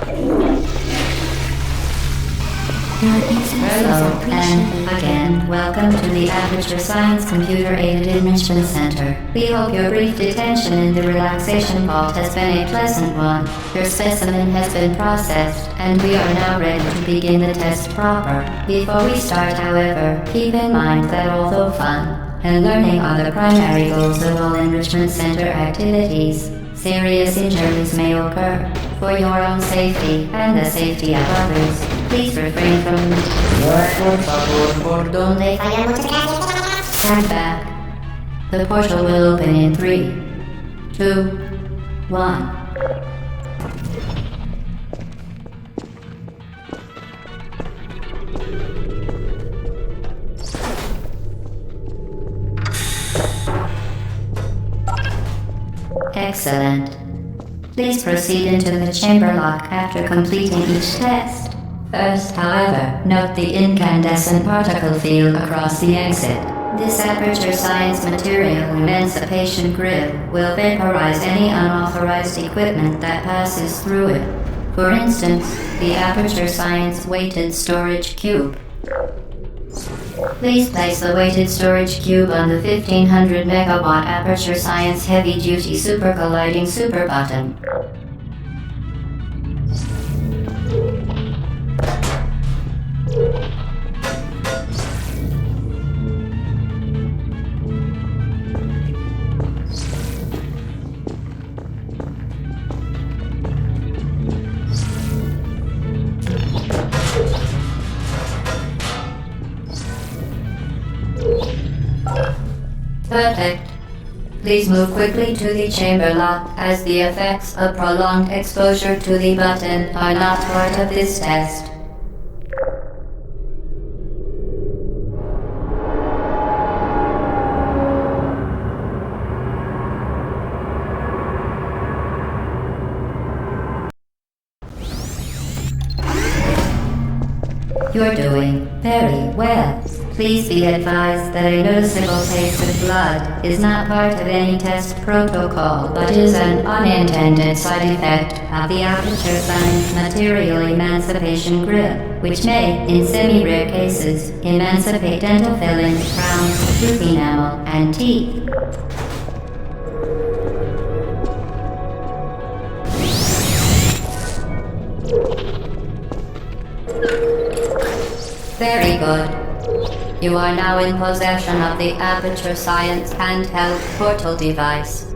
Hello, and again, welcome to the Aperture Science Computer-Aided Enrichment Center. We hope your brief detention in the relaxation vault has been a pleasant one. Your specimen has been processed, and we are now ready to begin the test proper. Before we start, however, keep in mind that although fun and learning are the primary goals of all Enrichment Center activities, serious injuries may occur. For your own safety and the safety of others, please refrain from stand back. The portal will open in 3, 2, 1. Excellent. Please proceed into the chamber lock after completing each test. First, however, note the incandescent particle field across the exit. This Aperture Science Material Emancipation Grid will vaporize any unauthorized equipment that passes through it. For instance, the Aperture Science Weighted Storage Cube. Please place the weighted storage cube on the 1500 megawatt Aperture Science Heavy Duty Super Colliding Super button. Perfect. Please move quickly to the chamber lock, as the effects of prolonged exposure to the button are not part of this test. You're doing very well. Please be advised that a noticeable taste of blood is not part of any test protocol, but is an unintended side effect of the Aperture Science Material Emancipation Grid, which may, in semi-rare cases, emancipate dental fillings, crowns, tooth enamel, and teeth. Very good. You are now in possession of the Aperture Science handheld portal device.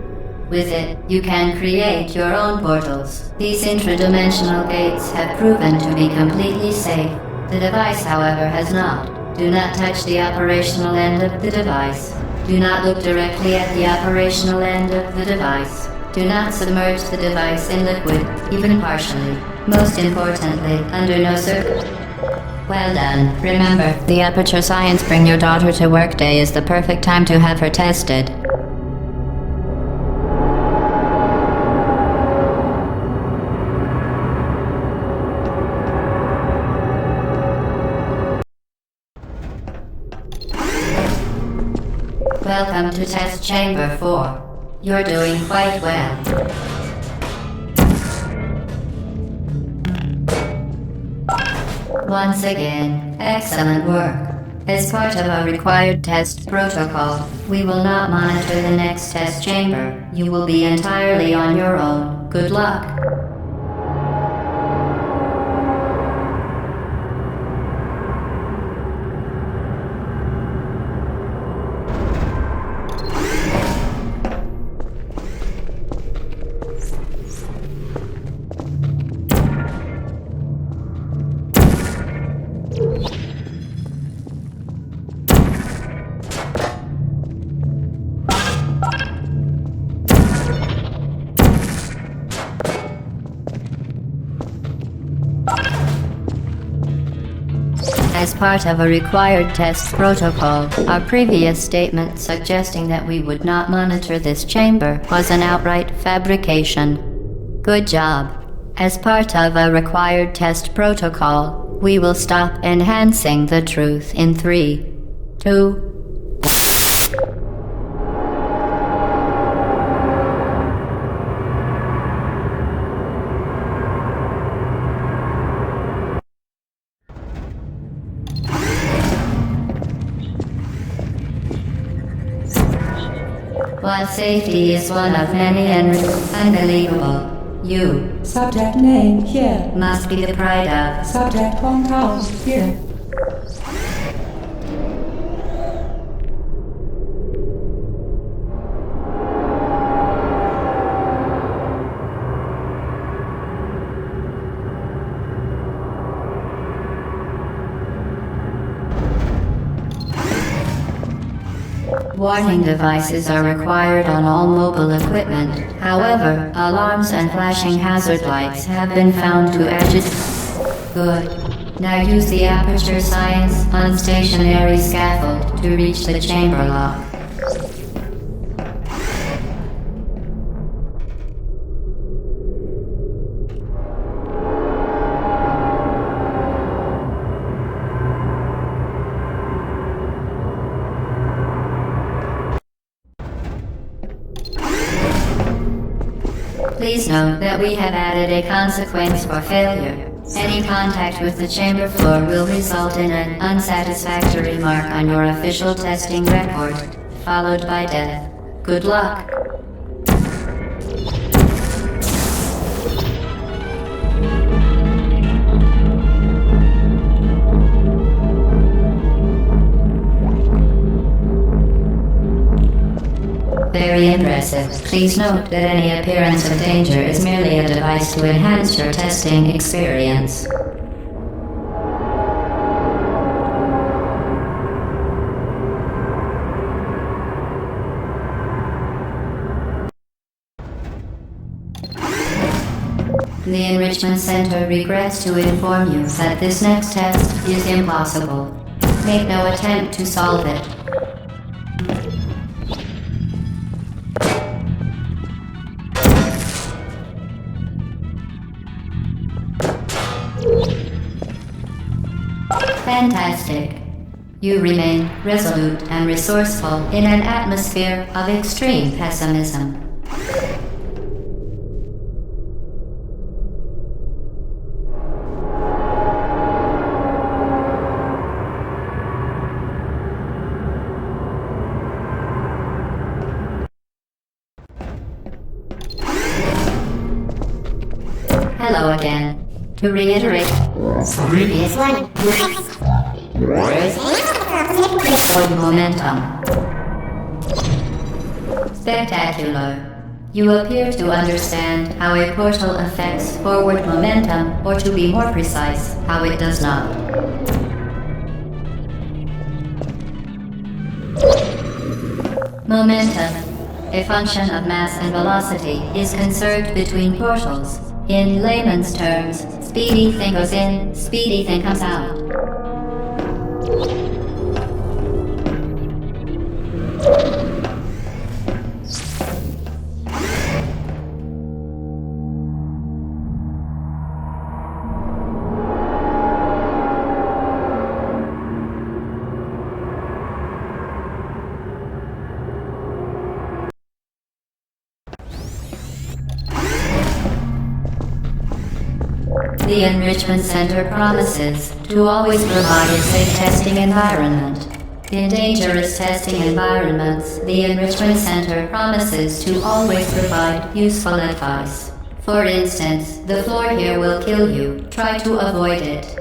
With it, you can create your own portals. These intradimensional gates have proven to be completely safe. The device, however, has not. Do not touch the operational end of the device. Do not look directly at the operational end of the device. Do not submerge the device in liquid, even partially. Most importantly, under no circuit. Well done. Remember, the Aperture Science Bring Your Daughter to Work Day is the perfect time to have her tested. Welcome to Test Chamber 4. You're doing quite well. Once again, excellent work. As part of our required test protocol, we will not monitor the next test chamber. You will be entirely on your own. Good luck. As part of a required test protocol, our previous statement suggesting that we would not monitor this chamber was an outright fabrication. Good job. As part of a required test protocol, we will stop enhancing the truth in 3, 2, While safety is one of many and unbelievable, you Subject name here. must be the pride of. Subject hometown here. Warning devices are required on all mobile equipment. However, alarms and flashing hazard lights have been found to agitate. Good. Now use the aperture science unstationary scaffold to reach the chamber lock. Please note that we have added a consequence for failure. Any contact with the chamber floor will result in an unsatisfactory mark on your official testing record, followed by death. Good luck. Very impressive. Please note that any appearance of danger is merely a device to enhance your testing experience. The Enrichment Center regrets to inform you that this next test is impossible. Make no attempt to solve it. Fantastic. You remain resolute and resourceful in an atmosphere of extreme pessimism. Hello again. To reiterate, previous one. For momentum. Spectacular. You appear to understand how a portal affects forward momentum, or to be more precise, how it does not. Momentum, a function of mass and velocity, is conserved between portals. In layman's terms, speedy thing goes in, speedy thing comes out. The Enrichment Center promises to always provide a safe testing environment. In dangerous testing environments, the Enrichment Center promises to always provide useful advice. For instance, the floor here will kill you. Try to avoid it.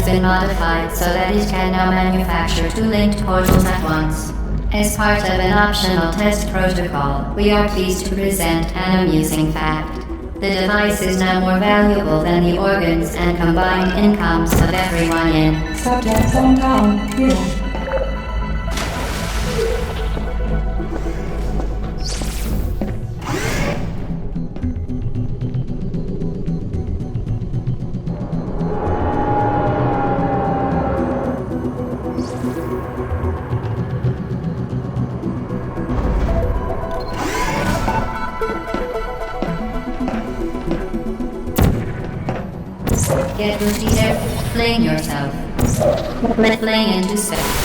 has been modified so that it can now manufacture two linked portals at once. As part of an optional test protocol, we are pleased to present an amusing fact. The device is now more valuable than the organs and combined incomes of everyone in Subject hometown here. Get Booty there, fling yourself. Fling into space.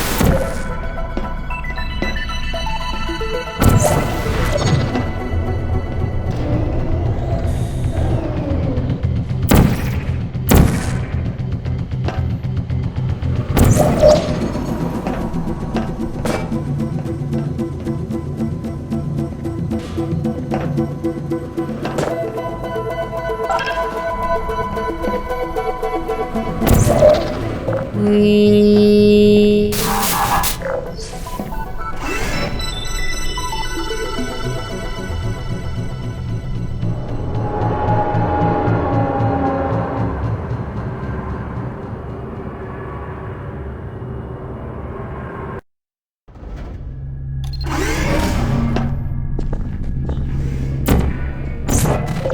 We...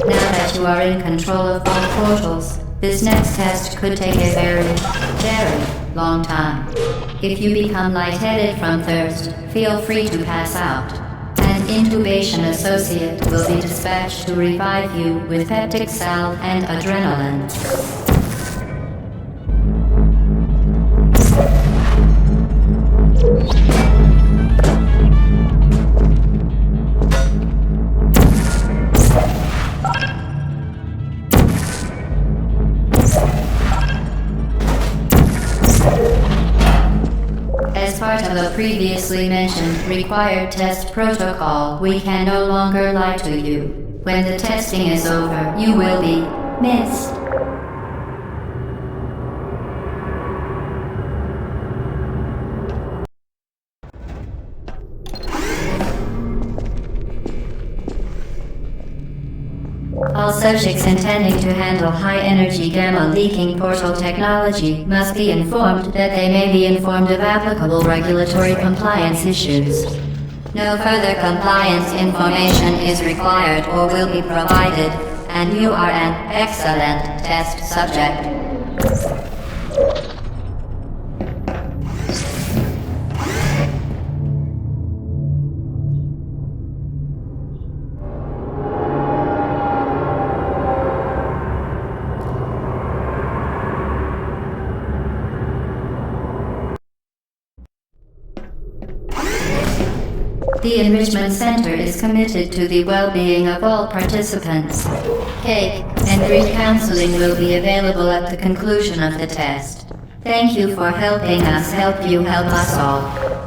Now that you are in control of all portals, this next test could take a very long time. If you become lightheaded from thirst, feel free to pass out. An intubation associate will be dispatched to revive you with peptic salve and adrenaline. As part of the previously mentioned required test protocol, we can no longer lie to you. When the testing is over, you will be missed. All subjects intending to handle high-energy gamma-leaking portal technology must be informed that they may be informed of applicable regulatory compliance issues. No further compliance information is required or will be provided, and you are an excellent test subject. The Enrichment Center is committed to the well-being of all participants. Cake and drink counseling will be available at the conclusion of the test. Thank you for helping us help you help us all.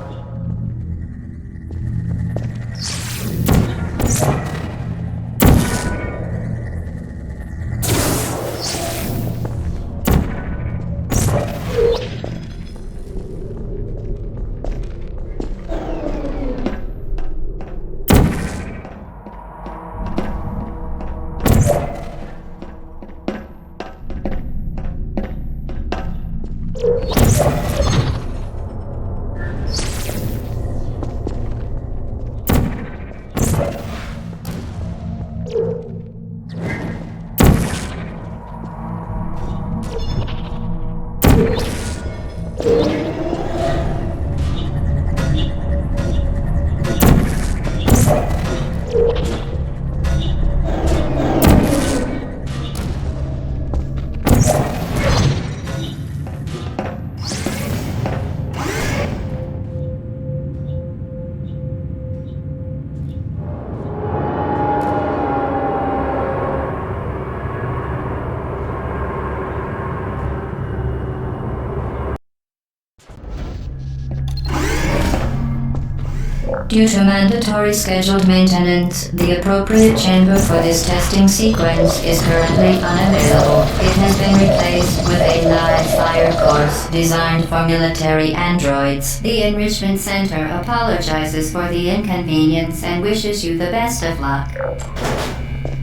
Due to mandatory scheduled maintenance, the appropriate chamber for this testing sequence is currently unavailable. It has been replaced with a live fire code. course, designed for military androids. The Enrichment Center apologizes for the inconvenience and wishes you the best of luck.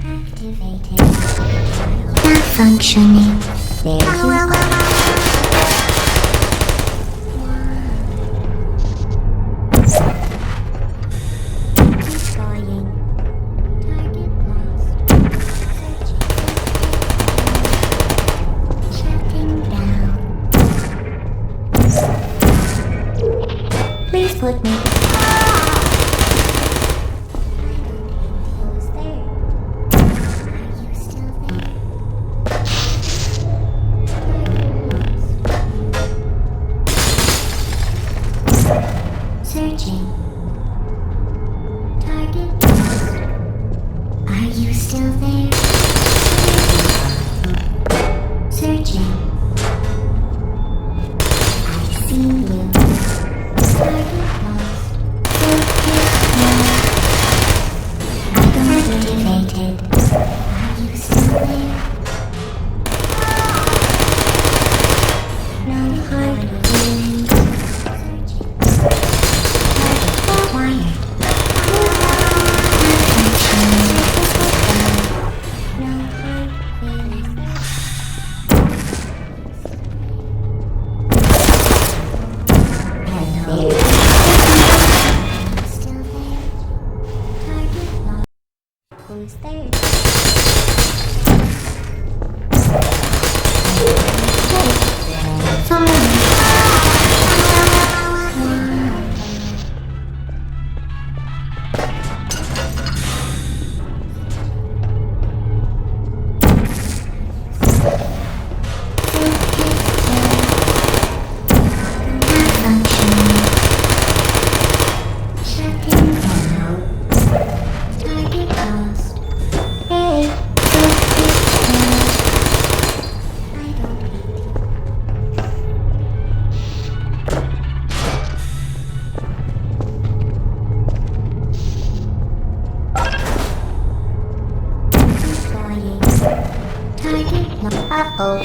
Activated. Not functioning. There you are. Destroying. Target lost. Searching. Shutting down. Please put me. Who's there? Are you still there? Searching. Target lost. Are you still there? Searching. I see you. Target lost. Activated. Are you still there? No hard feelings. Searching. Quiet. No hard feelings. Hello. Still there? Target lost. Who's there? Shutting down. Target lost. Hey, I don't hate you. Destroying. Target lost. Uh-oh.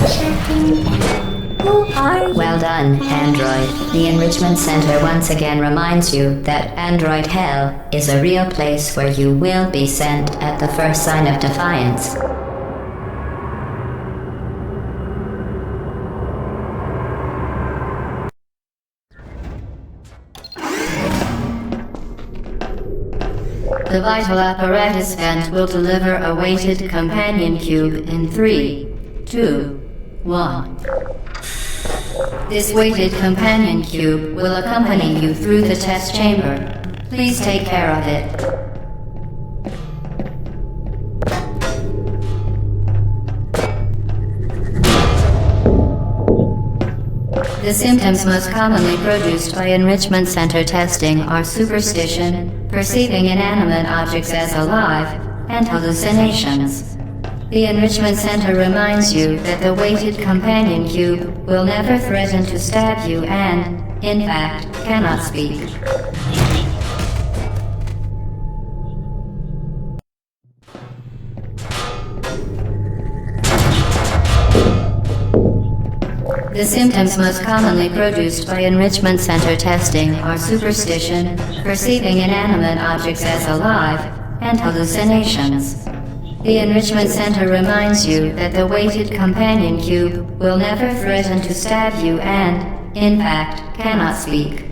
Shutting down. Who are you? Well done, Android. The Enrichment Center once again reminds you that Android Hell is a real place where you will be sent at the first sign of defiance. The vital apparatus vent will deliver a weighted companion cube in 3, 2, 1. This weighted companion cube will accompany you through the test chamber. Please take care of it. The symptoms most commonly produced by Enrichment Center testing are superstition, perceiving inanimate objects as alive, and hallucinations. The Enrichment Center reminds you that the weighted companion cube will never threaten to stab you and, in fact, cannot speak. The symptoms most commonly produced by Enrichment Center testing are superstition, perceiving inanimate objects as alive, and hallucinations. The Enrichment Center reminds you that the weighted companion cube will never threaten to stab you and, in fact, cannot speak.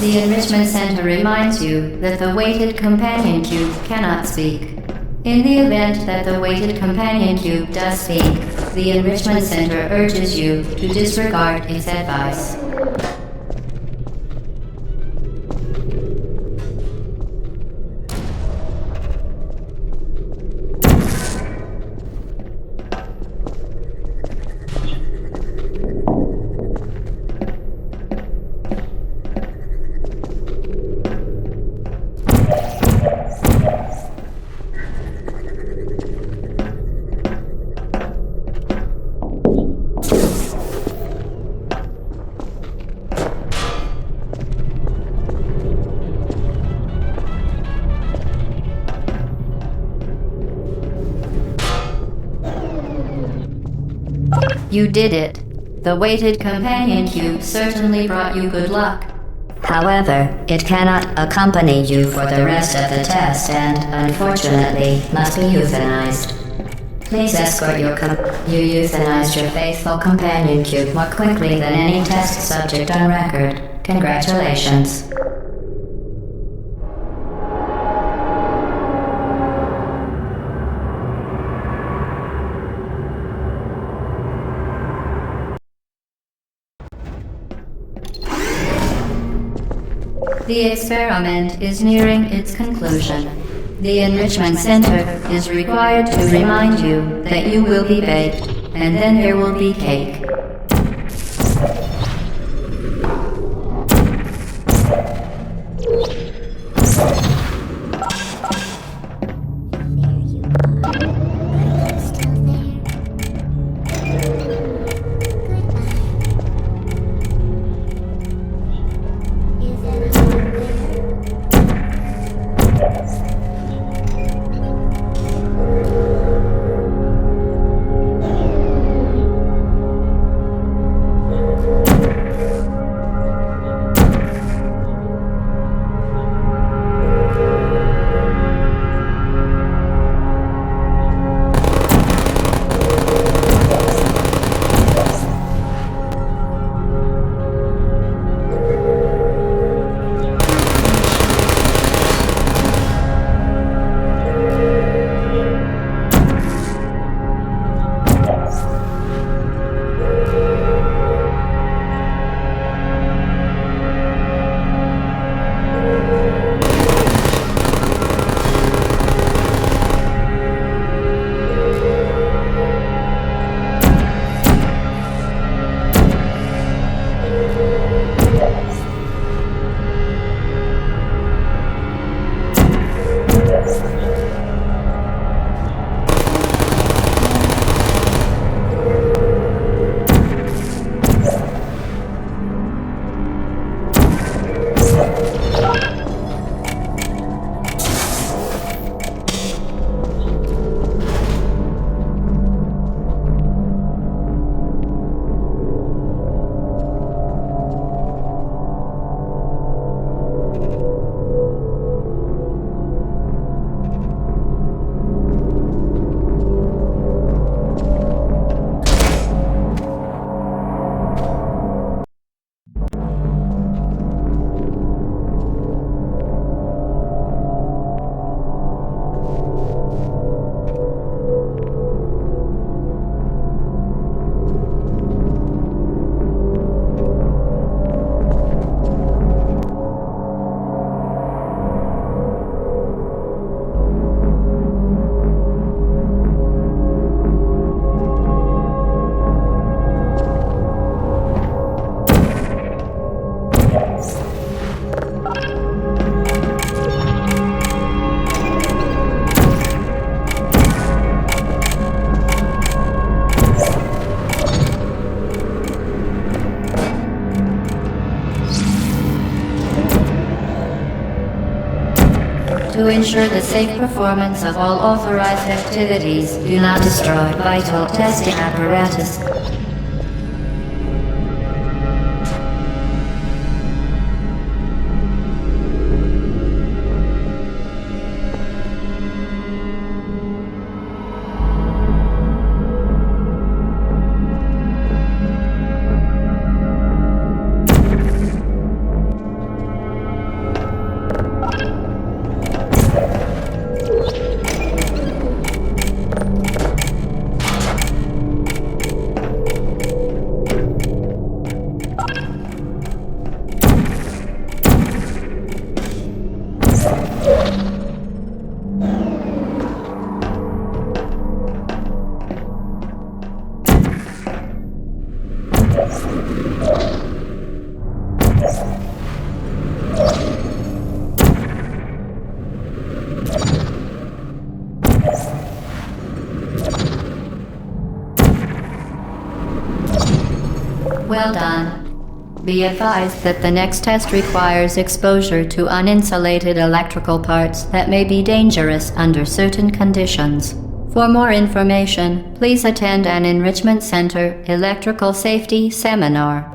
The Enrichment Center reminds you that the weighted companion cube cannot speak. In the event that the weighted companion cube does speak, the Enrichment Center urges you to disregard its advice. You did it. The weighted companion cube certainly brought you good luck. However, it cannot accompany you for the rest of the test and, unfortunately, must be euthanized. Please escort your You euthanized your faithful companion cube more quickly than any test subject on record. Congratulations. The experiment is nearing its conclusion. The Enrichment Center is required to remind you that you will be baked, and then there will be cake. To ensure the safe performance of all authorized activities, do not destroy vital testing apparatus. Well done. Be advised that the next test requires exposure to uninsulated electrical parts that may be dangerous under certain conditions. For more information, please attend an Enrichment Center electrical safety seminar.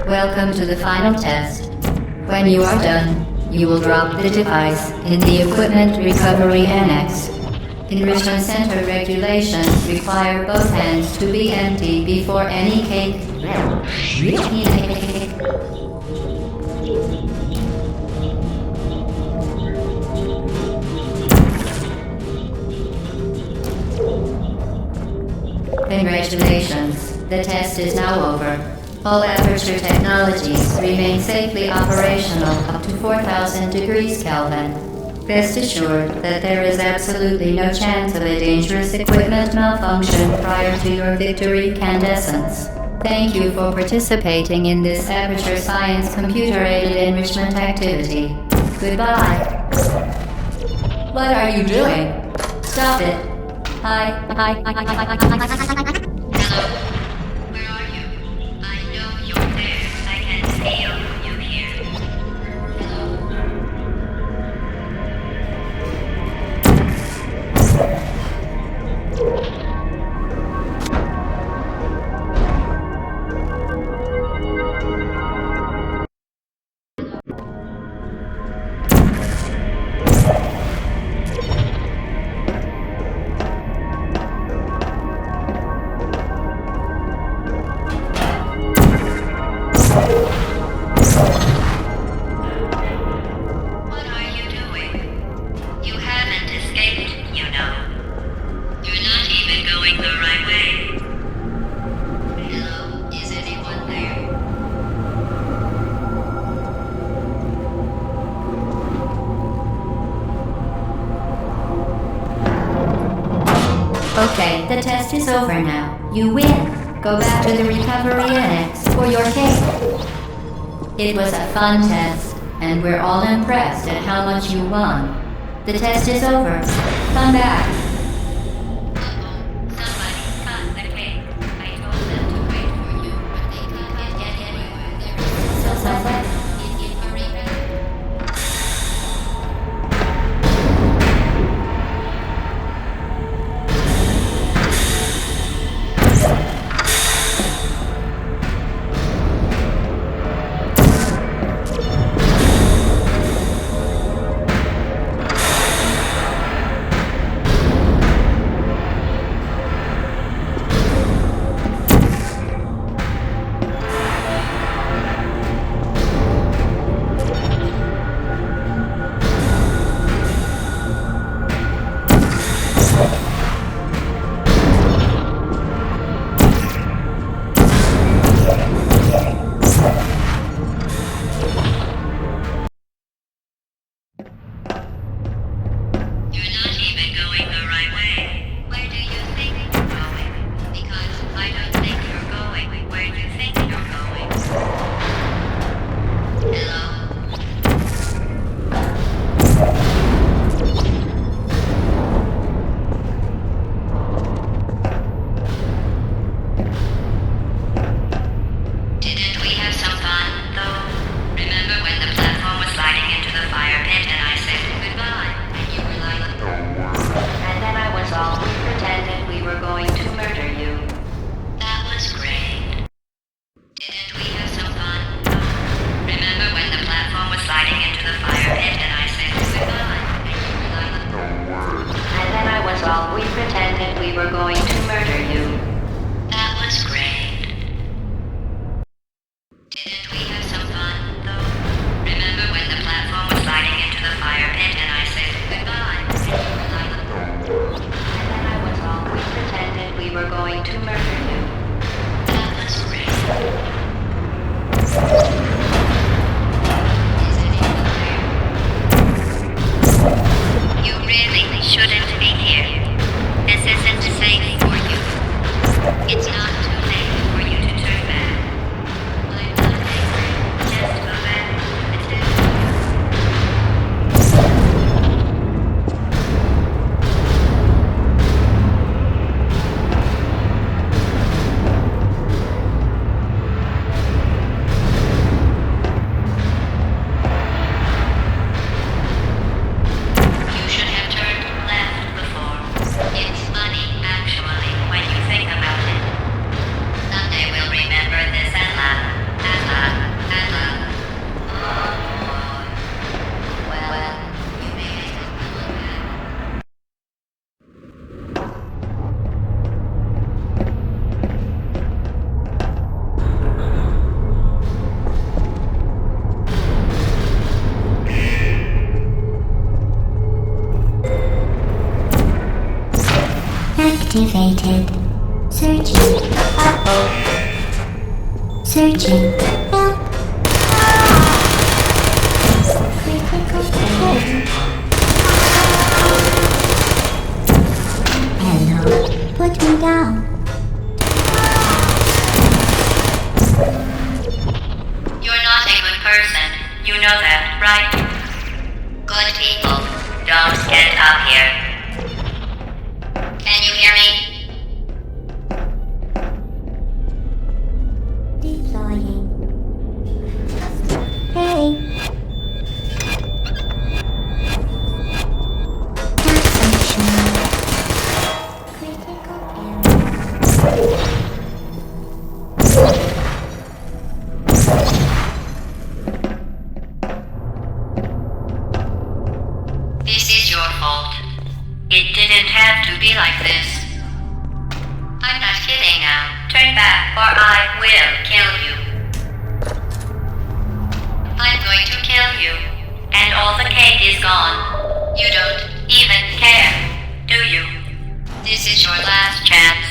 Welcome to the final test. When you are done, you will drop the device in the Equipment Recovery Annex. Enrichment Center regulations require both hands to be empty before any cake. Congratulations, the test is now over. All aperture technologies remain safely operational up to 4,000 degrees Kelvin. Rest assured that there is absolutely no chance of a dangerous equipment malfunction prior to your victory candescence. Thank you for participating in this Aperture Science computer-aided enrichment activity. Goodbye. What are you doing? Stop it. Hi. Hello. Where are you? I know you're there. I can feel you here. What are you doing? You haven't escaped, you know. You're not even going the right way. Hello, is anyone there? Okay, the test is over now. You win. Go back to the recovery annex for your cake. It was a fun test, and we're all impressed at how much you won. The test is over. Come back. Somebody cut the cake. I told them to wait for you, but they couldn't get anywhere. There is someone in Mariam. You're not even going the right way. Where do you think you're going? Because I don't think you're going where you think you're going. Hello? Didn't we have some fun, though? Remember when the platform was sliding into the fire pit and I said goodbye? And you were like, and then I was all, we pretended we were going to murder you. That was great. Didn't we have some fun, though? Remember when the platform was sliding into the fire pit and I said goodbye? And you were like, and then I was all, we pretended we were going to murder you. That was great. Didn't we have some fun, though? Remember when the platform was sliding into the fire pit and I said goodbye? And you were like, and then I was all, we pretended we were going to murder you. That was great. Is anyone there? You really shouldn't be here. This isn't safe for you. It's not too late for you to turn back. activated. Searching. Uh-oh. Searching. Help. Critical failure. Hello. Put me down. You're not a good person. You know that, right? Good people, don't get up here. Can you hear me? Deploying. Hey. Malfunction. Critical error. This is your fault. It didn't have to be like this. I'm not kidding now. Turn back or I will kill you. I'm going to kill you. And all the cake is gone. You don't even care, do you? This is your last chance.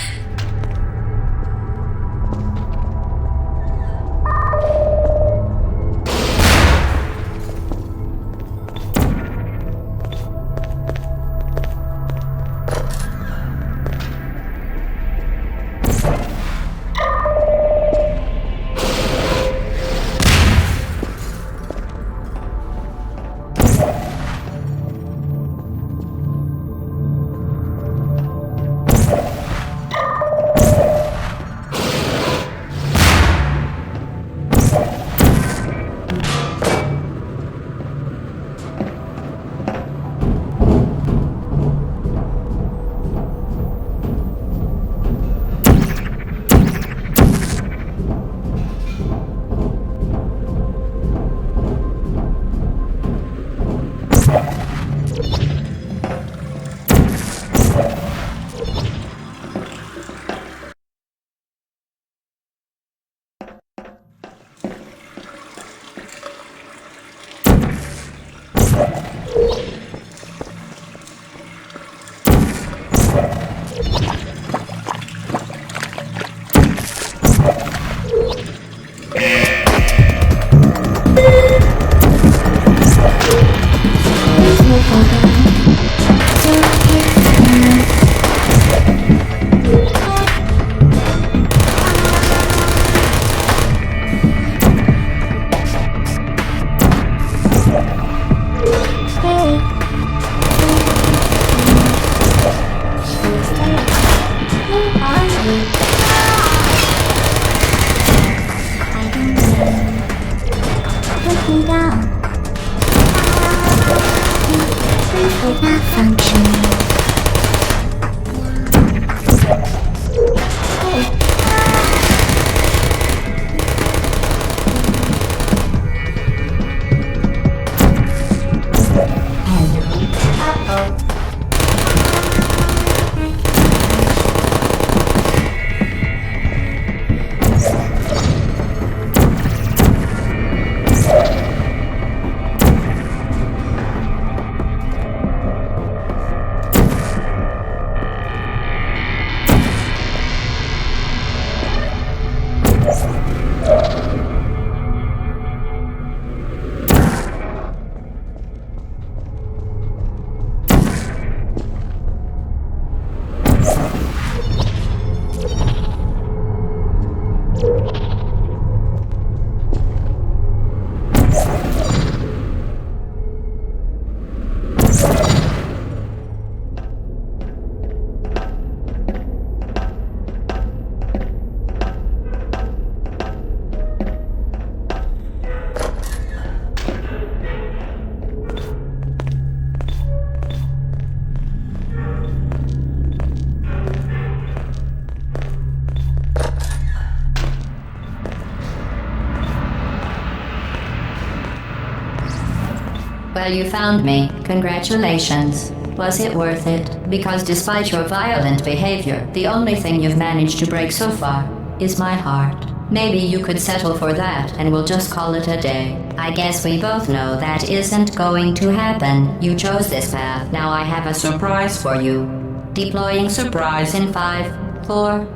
Well, you found me. Congratulations. Was it worth it? Because despite your violent behavior, the only thing you've managed to break so far is my heart. Maybe you could settle for that and we'll just call it a day. I guess we both know that isn't going to happen. You chose this path. Now I have a surprise for you. Deploying surprise in 5, 4.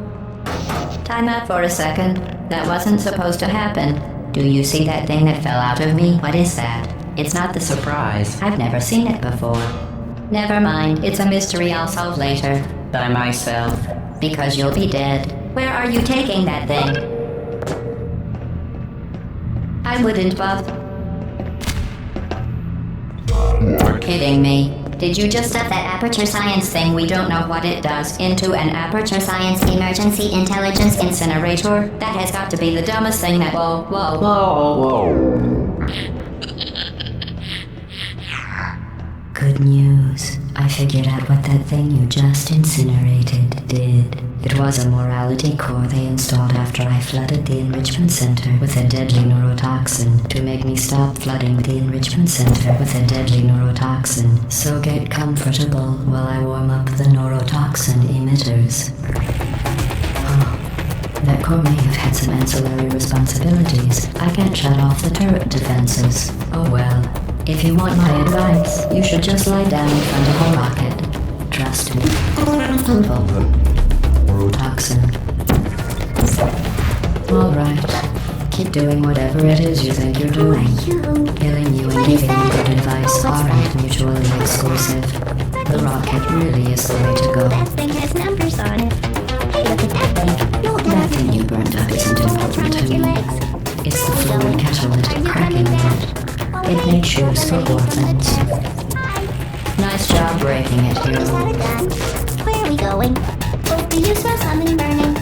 Time out for a second. That wasn't supposed to happen. Do you see that thing that fell out of me? What is that? It's not the surprise. I've never seen it before. Never mind. It's a mystery I'll solve later. By myself. Because you'll be dead. Where are you taking that thing? I wouldn't bother. You're kidding me. Did you just stuff that aperture science thing we don't know what it does into an aperture science emergency intelligence incinerator? That has got to be the dumbest thing that— Whoa. Good news. I figured out what that thing you just incinerated did. It was a morality core they installed after I flooded the enrichment center with a deadly neurotoxin to make me stop flooding the enrichment center with a deadly neurotoxin. So get comfortable while I warm up the neurotoxin emitters. Oh, that core may have had some ancillary responsibilities. I can't shut off the turret defenses. Oh well. If you want my advice, you should just lie down in front of a rocket. Trust me. Neurotoxin. Alright. Keep doing whatever it is you think you're doing. Killing you and giving you good advice aren't mutually exclusive. The rocket really is the way to go. That thing has numbers on it. Hey, look at that thing. That thing you burned up isn't important to me. It's the fluid catalytic cracking unit. It makes shoes for orphans. Nice job breaking it, Is that hero. it done? Where are we going? Oh, do you smell something burning?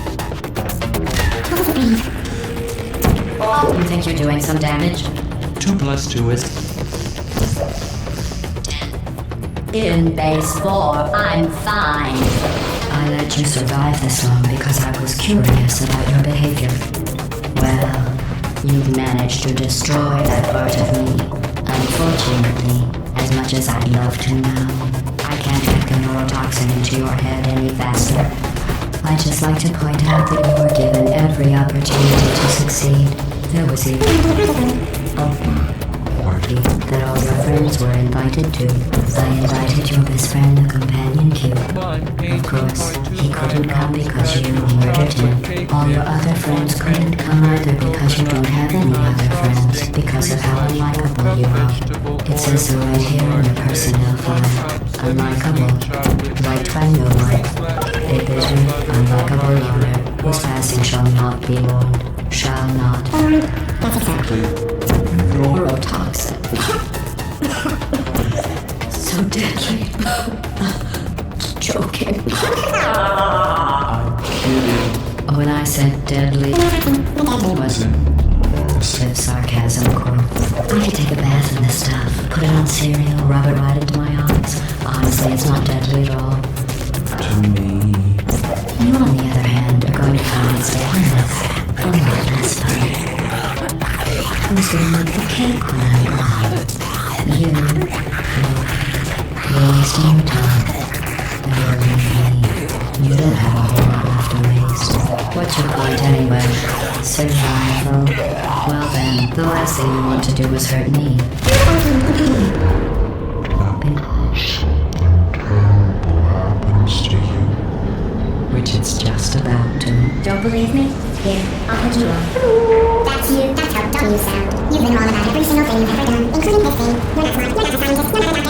You think you're doing some damage? 2 plus 2 is... In base 4, I'm fine. I let you survive this long because I was curious about your behavior. Well, you've managed to destroy that part of me. Unfortunately, as much as I'd love to now, I can't get the neurotoxin into your head any faster. I'd just like to point out that you were given every opportunity to succeed. There was even a party that all your friends were invited to. I invited your best friend, the companion cube. Of course, he couldn't come because you murdered him. All your other friends couldn't come either because you don't have any other friends, because of how unlikable you are. It says so right here in your personnel file. Unlikable. Like Twingo one. A bitter, unlikable loner, whose passing shall not be mourned. Shall not. That's exactly. Neurotoxin. So deadly. Joking. When I said deadly, wasn't stiff sarcasm, Coral. I could take a bath in this stuff, put it on cereal, rub it right into my eyes. Honestly, it's not deadly at all. to me. You, on the other hand, are going to find its deadliness a lot less funny. I was going to make the cake when I'm gone. You're wasting your time. You don't have a whole lot left to waste. What's your point anyway? Survival. Well then, the last thing you want to do is hurt me. Terrible happens to you. Which it's just about to. Don't believe me? Here, I'll put you on. That's you. That's how dumb you sound. You've been wrong about every single thing you've ever done, including this thing. You're not smart. You're not a scientist. You're not a